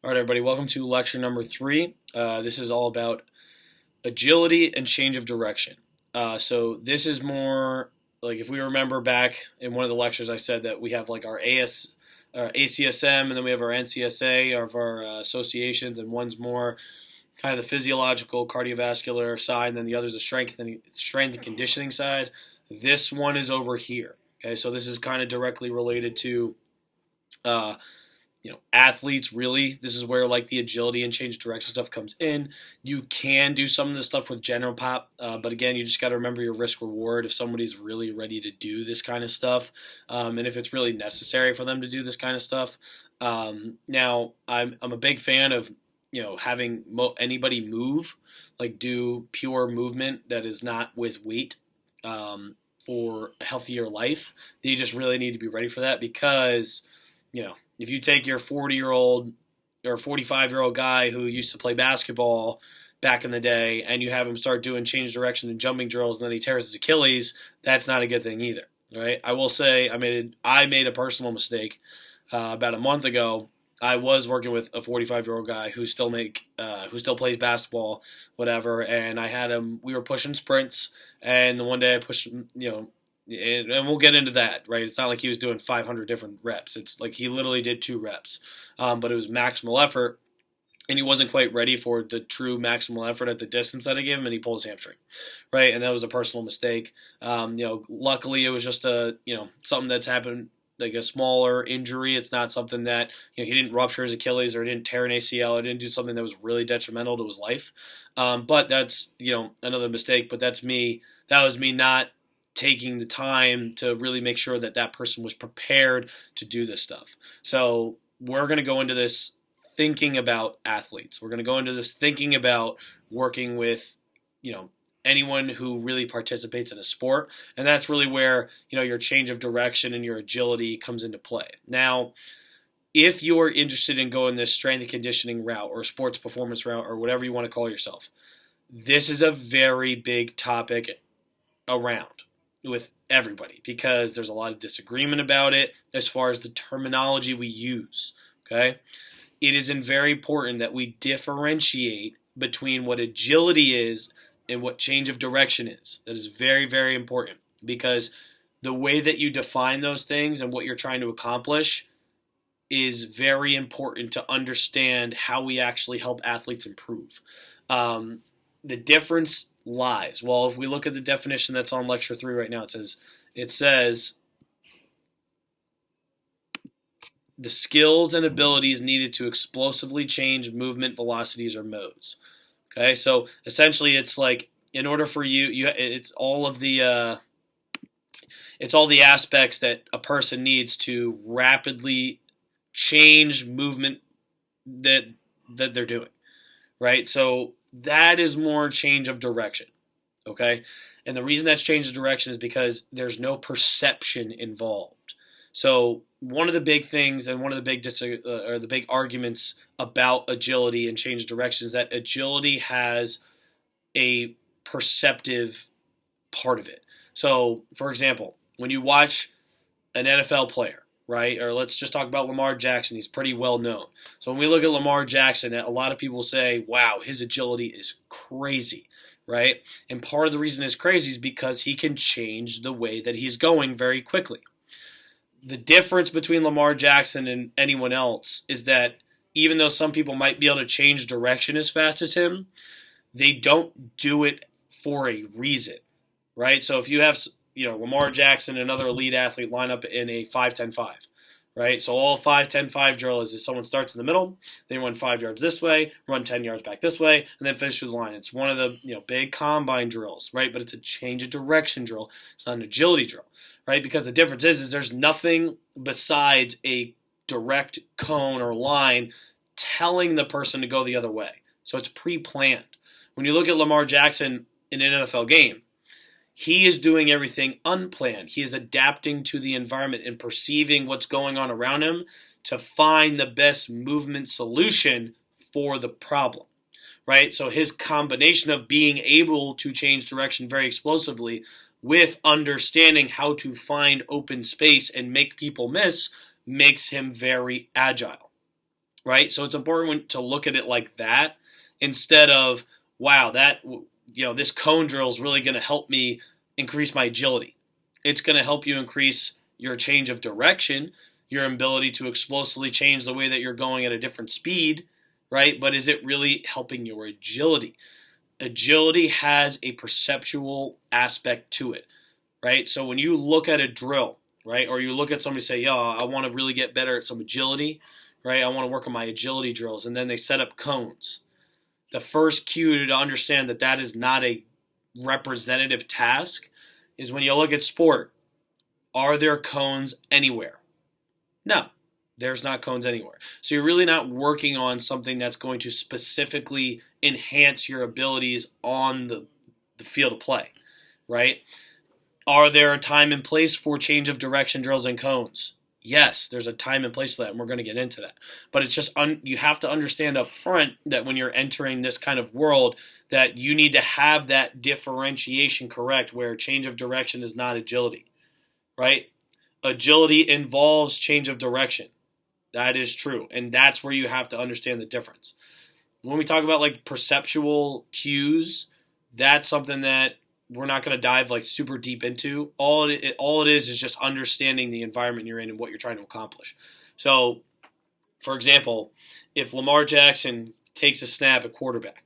All right, everybody, welcome to lecture number 3. This is all about agility and change of direction. So this is more like if we remember back in one of the lectures, I said that we have like our ACSM, and then we have our NCSA of our associations, and one's more kind of the physiological cardiovascular side, and then the other's the strength and conditioning side. This one is over here. Okay, so this is kind of directly related to athletes. Really, this is where like the agility and change direction stuff comes in. You can do some of this stuff with general pop, but again, you just got to remember your risk reward if somebody's really ready to do this kind of stuff, and if it's really necessary for them to do this kind of stuff. Now, I'm a big fan of having anybody move, like do pure movement that is not with weight. For a healthier life, you just really need to be ready for that because if you take your 40-year-old or 45-year-old guy who used to play basketball back in the day and you have him start doing change direction and jumping drills and then he tears his Achilles, that's not a good thing either, right? I will say I made a personal mistake about a month ago. I was working with a 45-year-old guy who still plays basketball, whatever, and I had him. We were pushing sprints, and the one day I pushed him, and we'll get into that, right? It's not like he was doing 500 different reps. It's like he literally did 2 reps, but it was maximal effort, and he wasn't quite ready for the true maximal effort at the distance that I gave him, and he pulled his hamstring, right? And that was a personal mistake. Luckily it was just something that's happened, like a smaller injury. It's not something that he didn't rupture his Achilles or didn't tear an ACL or didn't do something that was really detrimental to his life. But that's another mistake. But that's me. That was me not taking the time to really make sure that that person was prepared to do this stuff. So we're going to go into this thinking about athletes. We're going to go into this thinking about working with anyone who really participates in a sport, and that's really where your change of direction and your agility comes into play. Now, if you're interested in going this strength and conditioning route or sports performance route or whatever you want to call yourself, this is a very big topic around with everybody because there's a lot of disagreement about it as far as the terminology we use. Okay, it is very important that we differentiate between what agility is and what change of direction is. That is very, very important because the way that you define those things and what you're trying to accomplish is very important to understand how we actually help athletes improve. The difference lies. Well, if we look at the definition that's on lecture 3 right now, it says the skills and abilities needed to explosively change movement velocities or modes. Okay, so essentially, it's like in order for it's all the aspects that a person needs to rapidly change movement that they're doing, right? So that is more change of direction. Okay, and the reason that's change of direction is because there's no perception involved. So one of the big things and one of the big arguments about agility and change of direction is that agility has a perceptive part of it. So, for example, when you watch an NFL player, right, or let's just talk about Lamar Jackson, he's pretty well known. So when we look at Lamar Jackson, a lot of people say, wow, his agility is crazy, right? And part of the reason it's crazy is because he can change the way that he's going very quickly. The difference between Lamar Jackson and anyone else is that even though some people might be able to change direction as fast as him, they don't do it for a reason, right? So if you have, Lamar Jackson and another elite athlete line up in a 5-10-5, right? So all 5-10-5 drill is someone starts in the middle, they run 5 yards this way, run 10 yards back this way, and then finish through the line. It's one of the big combine drills, right? But it's a change of direction drill. It's not an agility drill, right? Because the difference is there's nothing besides a direct cone or line telling the person to go the other way. So it's pre-planned. When you look at Lamar Jackson in an NFL game, he is doing everything unplanned. He is adapting to the environment and perceiving what's going on around him to find the best movement solution for the problem, right? So his combination of being able to change direction very explosively with understanding how to find open space and make people miss makes him very agile. right? So it's important to look at it like that instead of, wow, this cone drill is really going to help me increase my agility. It's going to help you increase your change of direction, your ability to explosively change the way that you're going at a different speed, right? But is it really helping your agility? Agility has a perceptual aspect to it, right? So when you look at a drill, right, or you look at somebody say, yo, I want to really get better at some agility, right? I want to work on my agility drills, and then they set up cones. The first cue to understand that that is not a representative task is when you look at sport. Are there cones anywhere? No, there's not cones anywhere. So you're really not working on something that's going to specifically enhance your abilities on the field of play, right? Are there a time and place for change of direction drills and cones? Yes, there's a time and place for that, and we're going to get into that. But it's just you have to understand up front that when you're entering this kind of world, that you need to have that differentiation correct, where change of direction is not agility, right? Agility involves change of direction. That is true, and that's where you have to understand the difference. When we talk about like perceptual cues, that's something that we're not going to dive like super deep into. All it is just understanding the environment you're in and what you're trying to accomplish. So, for example, if Lamar Jackson takes a snap at quarterback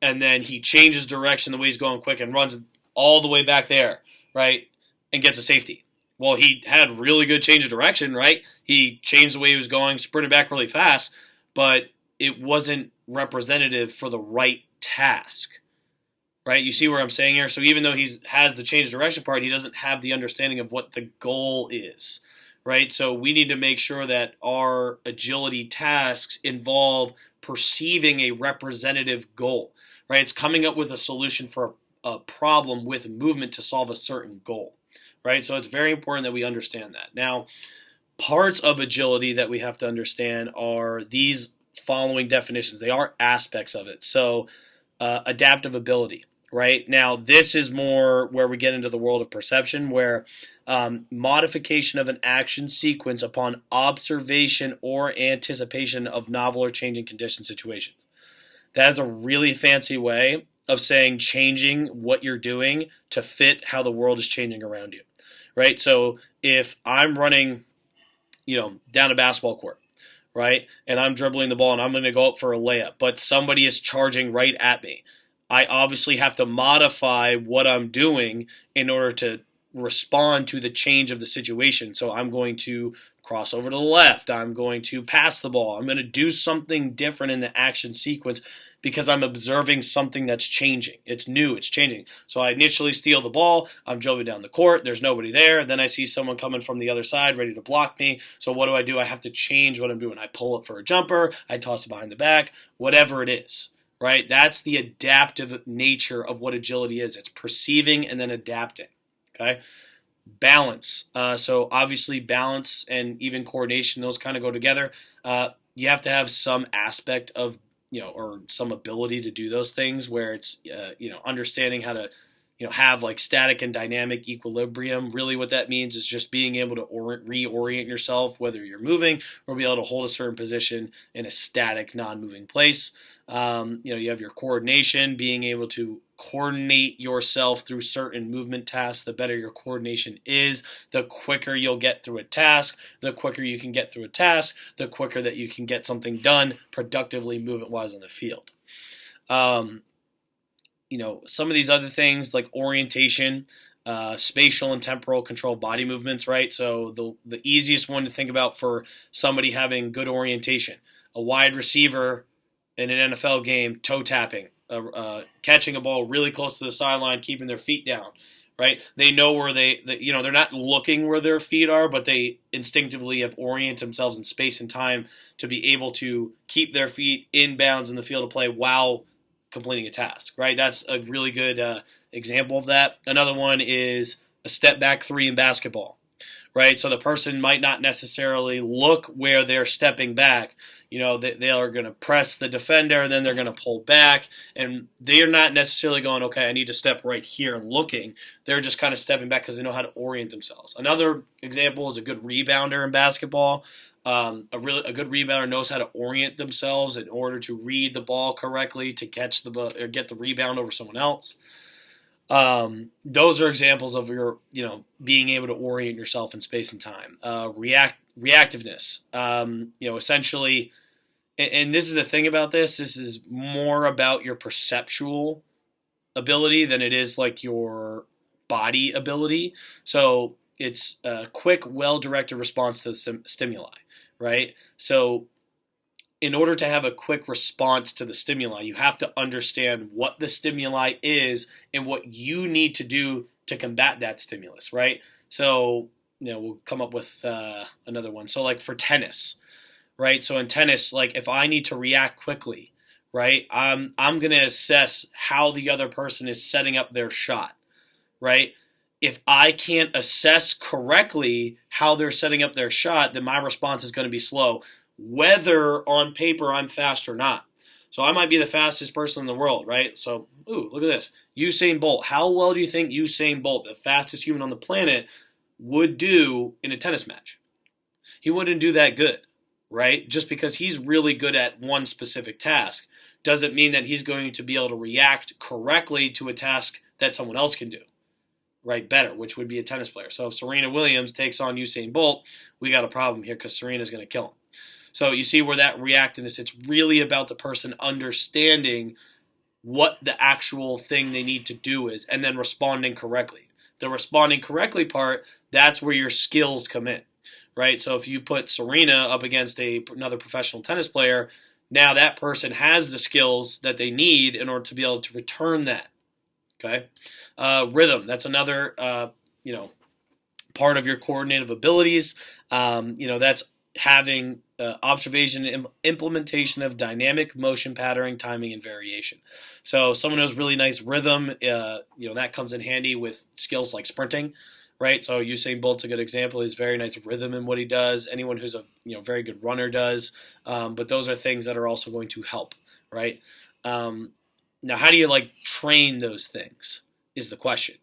and then he changes direction the way he's going quick and runs all the way back there, right, and gets a safety. Well, he had really good change of direction, right? He changed the way he was going, sprinted back really fast, but it wasn't representative for the right task. Right, you see where I'm saying here? So even though he has the change of direction part, he doesn't have the understanding of what the goal is, right? So we need to make sure that our agility tasks involve perceiving a representative goal, right? It's coming up with a solution for a problem with movement to solve a certain goal, right? So it's very important that we understand that. Now, parts of agility that we have to understand are these following definitions. They are aspects of it. So adaptive ability. Right now, this is more where we get into the world of perception, where modification of an action sequence upon observation or anticipation of novel or changing condition situations. That is a really fancy way of saying changing what you're doing to fit how the world is changing around you. Right. So if I'm running, down a basketball court, right, and I'm dribbling the ball and I'm going to go up for a layup, but somebody is charging right at me, I obviously have to modify what I'm doing in order to respond to the change of the situation. So I'm going to cross over to the left. I'm going to pass the ball. I'm going to do something different in the action sequence because I'm observing something that's changing. It's new. It's changing. So I initially steal the ball. I'm dribbling down the court. There's nobody there. Then I see someone coming from the other side ready to block me. So what do? I have to change what I'm doing. I pull up for a jumper. I toss it behind the back. Whatever it is. Right? That's the adaptive nature of what agility is. It's perceiving and then adapting. Okay? Balance. So obviously balance and even coordination, those kind of go together. You have to have some aspect of, or some ability to do those things where it's, understanding how to, have like static and dynamic equilibrium. Really what that means is just being able to reorient yourself, whether you're moving or be able to hold a certain position in a static, non-moving place. You have your coordination, being able to coordinate yourself through certain movement tasks. The better your coordination is, the quicker you'll get through a task. The quicker you can get through a task, the quicker that you can get something done productively, movement-wise on the field. Some of these other things like orientation, spatial and temporal control body movements, right? So the easiest one to think about for somebody having good orientation, a wide receiver in an NFL game, toe tapping, catching a ball really close to the sideline, keeping their feet down, right? They know where they're not looking where their feet are, but they instinctively have oriented themselves in space and time to be able to keep their feet in bounds in the field of play while completing a task, right? That's a really good example of that. Another one is a step back three in basketball, right? So the person might not necessarily look where they're stepping back. They are going to press the defender, and then they're going to pull back, and they're not necessarily going, okay, I need to step right here and looking. They're just kind of stepping back because they know how to orient themselves. Another example is a good rebounder in basketball. A good rebounder knows how to orient themselves in order to read the ball correctly to catch the ball or get the rebound over someone else. Those are examples of your, being able to orient yourself in space and time. Reactiveness, essentially, and this is the thing about this. This is more about your perceptual ability than it is like your body ability. So it's a quick, well-directed response to the stimuli, right? So in order to have a quick response to the stimuli, you have to understand what the stimuli is and what you need to do to combat that stimulus, right? So, we'll come up with another one. So, like for tennis, right? So in tennis, like if I need to react quickly, right, I'm going to assess how the other person is setting up their shot, right? If I can't assess correctly how they're setting up their shot, then my response is going to be slow, whether on paper I'm fast or not. So I might be the fastest person in the world, right? So, look at this. Usain Bolt. How well do you think Usain Bolt, the fastest human on the planet, would do in a tennis match? He wouldn't do that good, right? Just because he's really good at one specific task doesn't mean that he's going to be able to react correctly to a task that someone else can do, right, better, which would be a tennis player. So if Serena Williams takes on Usain Bolt, we got a problem here because Serena's going to kill him. So you see where that reactiveness, it's really about the person understanding what the actual thing they need to do is and then responding correctly. The responding correctly part, that's where your skills come in, right? So if you put Serena up against another professional tennis player, now that person has the skills that they need in order to be able to return that, okay? Rhythm, that's another, part of your coordinative abilities. That's having observation and implementation of dynamic motion patterning, timing, and variation. So someone who has really nice rhythm, that comes in handy with skills like sprinting, right? So Usain Bolt's a good example. He's very nice rhythm in what he does. Anyone who's a very good runner does. But those are things that are also going to help, right? Now, how do you train those things is the question.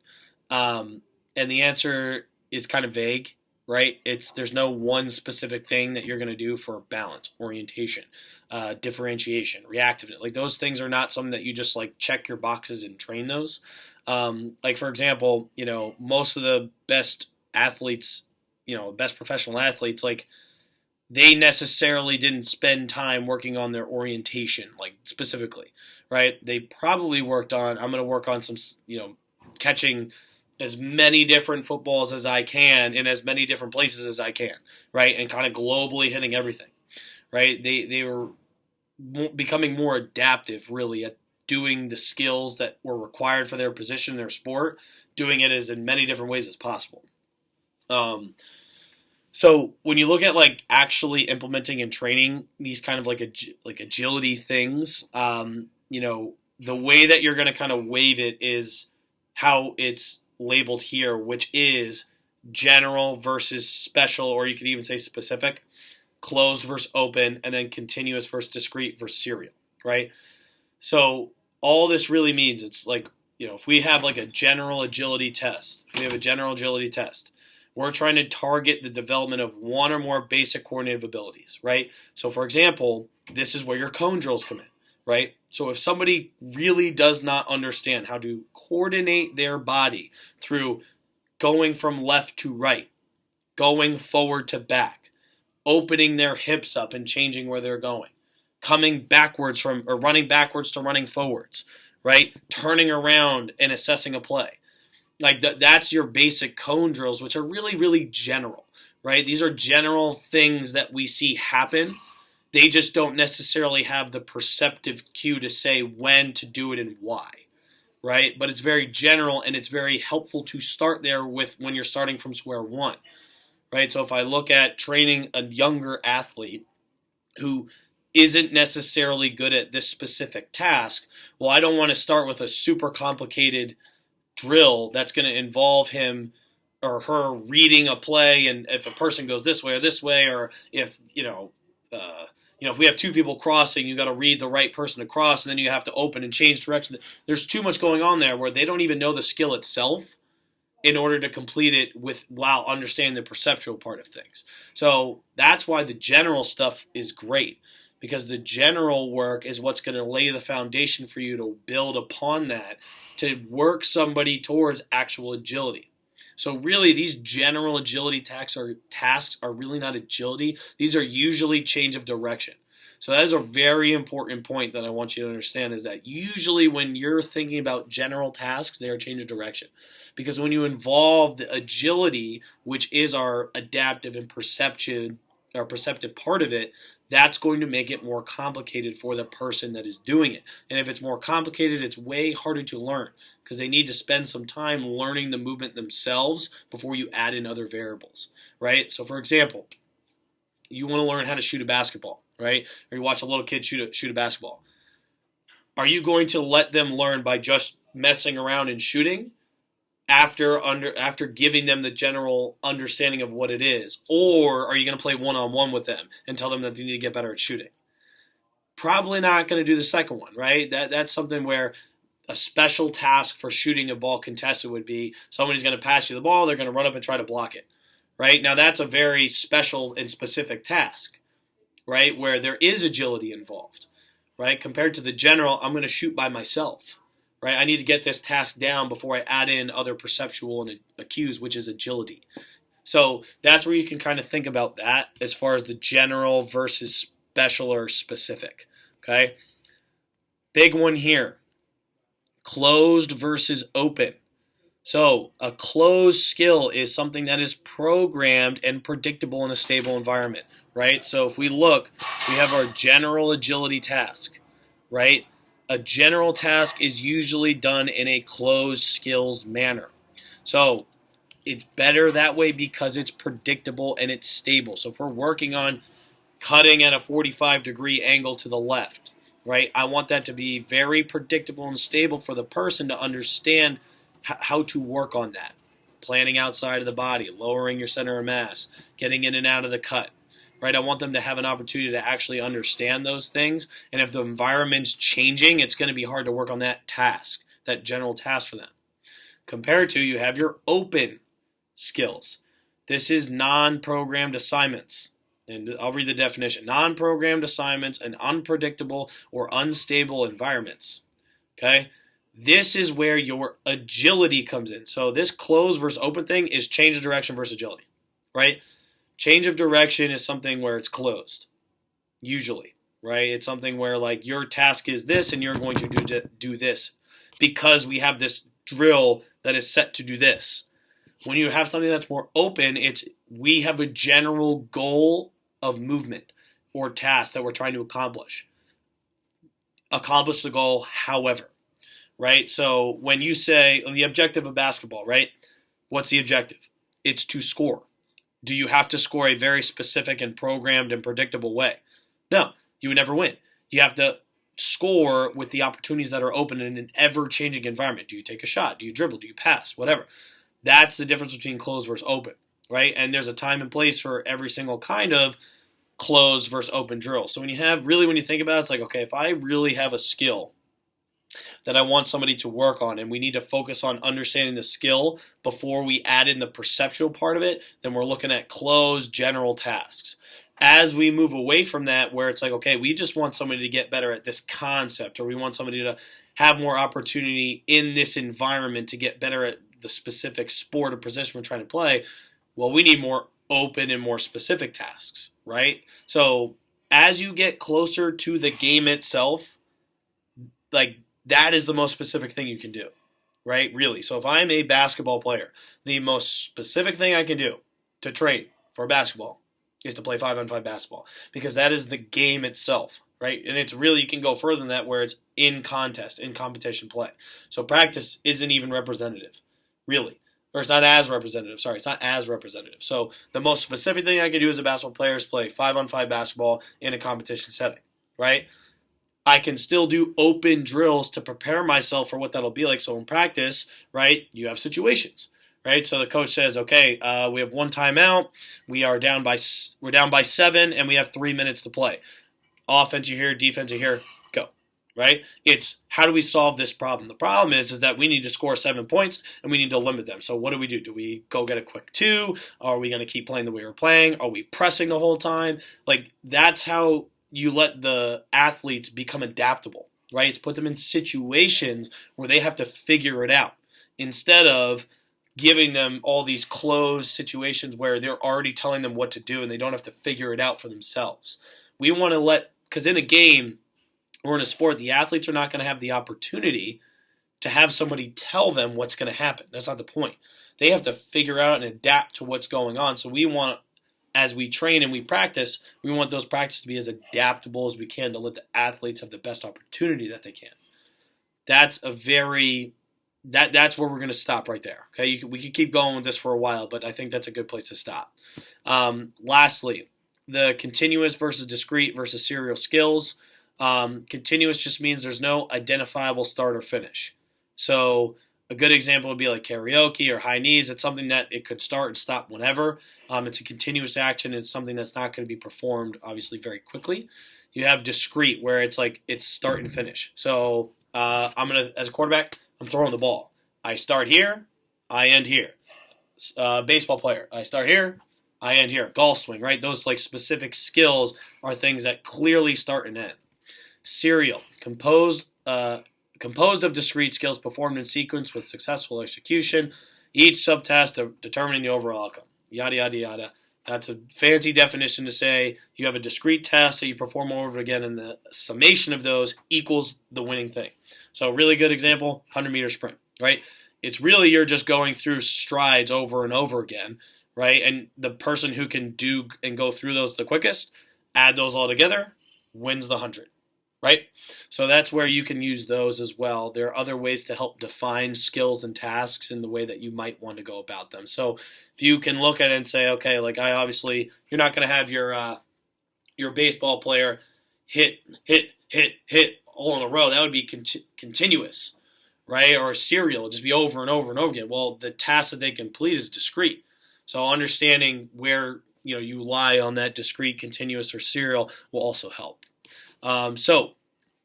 And the answer is kind of vague. Right? There's no one specific thing that you're going to do for balance, orientation, differentiation, reactiveness. Like those things are not something that you just check your boxes and train those. For example, most of the best athletes, best professional athletes, they necessarily didn't spend time working on their orientation, specifically, right? They probably worked on, I'm going to work on some, catching as many different footballs as I can in as many different places as I can, right? And kind of globally hitting everything, right? They were becoming more adaptive, really, at doing the skills that were required for their position, their sport, doing it as in many different ways as possible. So when you look at actually implementing and training these kind of agility things, the way that you're going to kind of wave it is how it's labeled here, which is general versus special, or you could even say specific, closed versus open, and then continuous versus discrete versus serial, right? So all this really means it's if we have a general agility test, we're trying to target the development of one or more basic coordinative abilities, right? So for example, this is where your cone drills come in, right? So if somebody really does not understand how to coordinate their body through going from left to right, going forward to back, opening their hips up and changing where they're going, coming backwards or running backwards to running forwards, right? Turning around and assessing a play. That's your basic cone drills, which are really, really general, right? These are general things that we see happen. They just don't necessarily have the perceptive cue to say when to do it and why, right? But it's very general, and it's very helpful to start there with when you're starting from square one, right? So if I look at training a younger athlete who isn't necessarily good at this specific task, well, I don't want to start with a super complicated drill that's going to involve him or her reading a play, and if a person goes this way, or if, if we have two people crossing, you got to read the right person to cross, and then you have to open and change direction. There's too much going on there where they don't even know the skill itself, in order to complete it while understanding the perceptual part of things. So that's why the general stuff is great, because the general work is what's going to lay the foundation for you to build upon that to work somebody towards actual agility. So really, these general agility tasks are really not agility. These are usually change of direction. So that is a very important point that I want you to understand, is that usually when you're thinking about general tasks, they are change of direction. Because when you involve the agility, which is our adaptive and perceptive part of it, that's going to make it more complicated for the person that is doing it. And if it's more complicated, it's way harder to learn, because they need to spend some time learning the movement themselves before you add in other variables, right? So for example, you want to learn how to shoot a basketball, right? Or you watch a little kid shoot a basketball. Are you going to let them learn by just messing around and shooting after giving them the general understanding of what it is? Or are you going to play one-on-one with them and tell them that they need to get better at shooting? Probably not going to do the second one, right? That's something where a special task for shooting a ball contested would be somebody's going to pass you the ball, they're going to run up and try to block it, right? Now that's a very special and specific task, right, where there is agility involved, right? Compared to the general, I'm going to shoot by myself. Right? I need to get this task down before I add in other perceptual and cues, which is agility. So that's where you can kind of think about that as far as the general versus special or specific. Okay? Big one here. Closed versus open. So a closed skill is something that is programmed and predictable in a stable environment. Right? So if we look, we have our general agility task. Right? A general task is usually done in a closed skills manner. So it's better that way because it's predictable and it's stable. So if we're working on cutting at a 45-degree angle to the left, right, I want that to be very predictable and stable for the person to understand how to work on that. Planning outside of the body, lowering your center of mass, getting in and out of the cut. Right? I want them to have an opportunity to actually understand those things. And if the environment's changing, it's going to be hard to work on that task, that general task for them. Compared to, you have your open skills. This is non-programmed assignments. And I'll read the definition. Non-programmed assignments in unpredictable or unstable environments. Okay? This is where your agility comes in. So this closed versus open thing is change of direction versus agility. Right? Change of direction is something where it's closed, usually, right? It's something where, like, your task is this and you're going to do this because we have this drill that is set to do this. When you have something that's more open, it's we have a general goal of movement or task that we're trying to accomplish. Accomplish the goal, however, right? So when you say the objective of basketball, right? What's the objective? It's to score. Do you have to score a very specific and programmed and predictable way? No, you would never win. You have to score with the opportunities that are open in an ever-changing environment. Do you take a shot? Do you dribble? Do you pass? Whatever. That's the difference between closed versus open, right? And there's a time and place for every single kind of closed versus open drill. So when you think about it, it's like, okay, if I really have a skill that I want somebody to work on, and we need to focus on understanding the skill before we add in the perceptual part of it, then we're looking at closed general tasks. As we move away from that, where it's like, okay, we just want somebody to get better at this concept, or we want somebody to have more opportunity in this environment to get better at the specific sport or position we're trying to play, well, we need more open and more specific tasks, right? So as you get closer to the game itself, like, that is the most specific thing you can do, right? Really. So if I'm a basketball player, the most specific thing I can do to train for basketball is to play 5-on-5 basketball, because that is the game itself, right? And it's really, you can go further than that where it's in contest, in competition play. So practice isn't even representative, really. Or it's not as representative. Sorry, it's not as representative. So the most specific thing I can do as a basketball player is play 5-on-5 basketball in a competition setting, right? I can still do open drills to prepare myself for what that'll be like. So in practice, right, you have situations, right? So the coach says, okay, we have one timeout. We're down by 7, and we have 3 minutes to play. Offense, you here, defense, you here, go, right? It's how do we solve this problem? The problem is that we need to score 7 points and we need to limit them. So what do we do? Do we go get a quick 2? Are we going to keep playing the way we're playing? Are we pressing the whole time? Like, that's how you let the athletes become adaptable, right? It's put them in situations where they have to figure it out instead of giving them all these closed situations where they're already telling them what to do and they don't have to figure it out for themselves. We want to because in a game or in a sport, the athletes are not going to have the opportunity to have somebody tell them what's going to happen. That's not the point. They have to figure out and adapt to what's going on. So we want, as we train and we practice, we want those practices to be as adaptable as we can to let the athletes have the best opportunity that they can. That's where we're going to stop right there. Okay, we could keep going with this for a while, but I think that's a good place to stop. Lastly, the continuous versus discrete versus serial skills. Continuous just means there's no identifiable start or finish. So a good example would be like karaoke or high knees. It's something that it could start and stop whenever. It's a continuous action. It's something that's not going to be performed, obviously, very quickly. You have discrete, where it's like it's start and finish. So as a quarterback, I'm throwing the ball. I start here, I end here. Baseball player, I start here, I end here. Golf swing, right? Those like specific skills are things that clearly start and end. Serial, composed of discrete skills performed in sequence with successful execution. Each subtask of determining the overall outcome. Yada, yada, yada. That's a fancy definition to say you have a discrete task that you perform over again, and the summation of those equals the winning thing. So a really good example, 100-meter sprint, right? It's really you're just going through strides over and over again, right? And the person who can do and go through those the quickest, add those all together, wins the 100, right? So that's where you can use those as well. There are other ways to help define skills and tasks in the way that you might want to go about them. So if you can look at it and say, okay, like you're not going to have your baseball player hit all in a row. That would be continuous, right? Or serial, just be over and over and over again. Well, the task that they complete is discrete. So understanding where you lie on that discrete, continuous, or serial will also help. So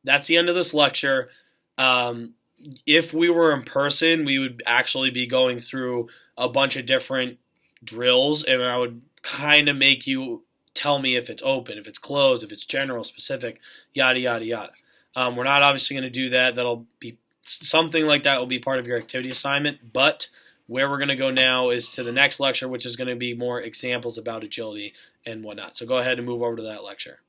that's the end of this lecture. If we were in person, we would actually be going through a bunch of different drills, and I would kind of make you tell me if it's open, if it's closed, if it's general, specific, yada, yada, yada. We're not obviously going to do that. That'll be something like that will be part of your activity assignment, but where we're going to go now is to the next lecture, which is going to be more examples about agility and whatnot. So go ahead and move over to that lecture.